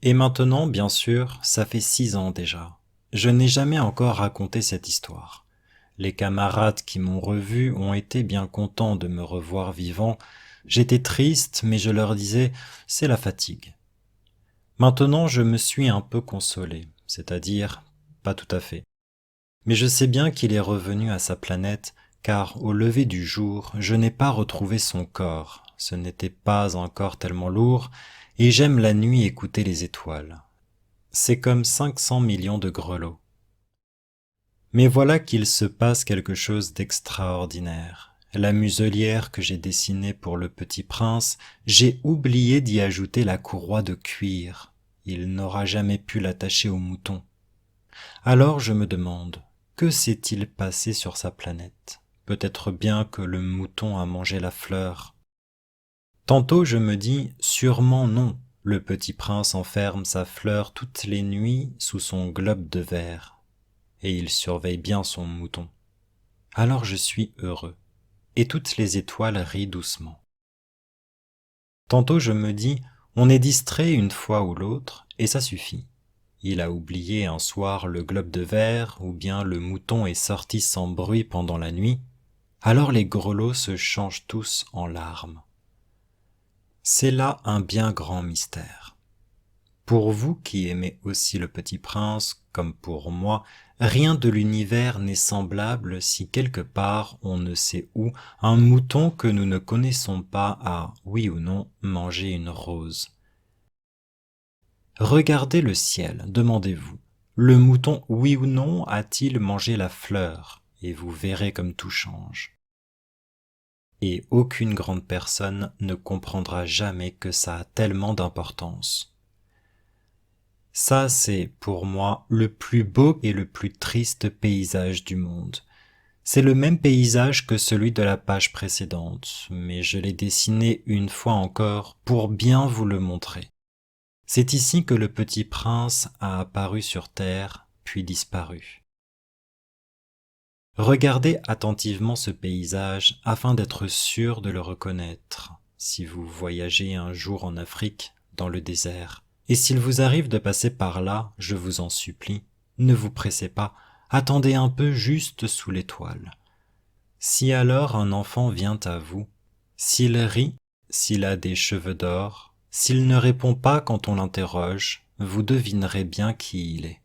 Et maintenant, bien sûr, ça fait 6 ans déjà. Je n'ai jamais encore raconté cette histoire. Les camarades qui m'ont revu ont été bien contents de me revoir vivant. J'étais triste, mais je leur disais, c'est la fatigue. Maintenant, je me suis un peu consolé, c'est-à-dire, pas tout à fait. Mais je sais bien qu'il est revenu à sa planète, car au lever du jour, je n'ai pas retrouvé son corps. Ce n'était pas un corps tellement lourd, et j'aime la nuit écouter les étoiles. C'est comme 500 millions de grelots. Mais voilà qu'il se passe quelque chose d'extraordinaire. La muselière que j'ai dessinée pour le petit prince, j'ai oublié d'y ajouter la courroie de cuir. Il n'aura jamais pu l'attacher au mouton. Alors je me demande, que s'est-il passé sur sa planète? Peut-être bien que le mouton a mangé la fleur. Tantôt je me dis, sûrement non, le petit prince enferme sa fleur toutes les nuits sous son globe de verre, et il surveille bien son mouton. Alors je suis heureux, et toutes les étoiles rient doucement. Tantôt je me dis, on est distrait une fois ou l'autre, et ça suffit. Il a oublié un soir le globe de verre, ou bien le mouton est sorti sans bruit pendant la nuit, alors les grelots se changent tous en larmes. C'est là un bien grand mystère. Pour vous qui aimez aussi le Petit Prince, comme pour moi, rien de l'univers n'est semblable si quelque part, on ne sait où, un mouton que nous ne connaissons pas a, oui ou non, mangé une rose. Regardez le ciel, demandez-vous. Le mouton, oui ou non, a-t-il mangé la fleur? Et vous verrez comme tout change. Et aucune grande personne ne comprendra jamais que ça a tellement d'importance. Ça, c'est, pour moi, le plus beau et le plus triste paysage du monde. C'est le même paysage que celui de la page précédente, mais je l'ai dessiné une fois encore pour bien vous le montrer. C'est ici que le petit prince a apparu sur terre, puis disparu. Regardez attentivement ce paysage afin d'être sûr de le reconnaître, si vous voyagez un jour en Afrique, dans le désert. Et s'il vous arrive de passer par là, je vous en supplie, ne vous pressez pas, attendez un peu juste sous l'étoile. Si alors un enfant vient à vous, s'il rit, s'il a des cheveux d'or, s'il ne répond pas quand on l'interroge, vous devinerez bien qui il est.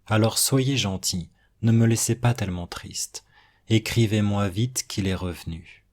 Alors soyez gentil, ne me laissez pas tellement triste. Écrivez-moi vite qu'il est revenu.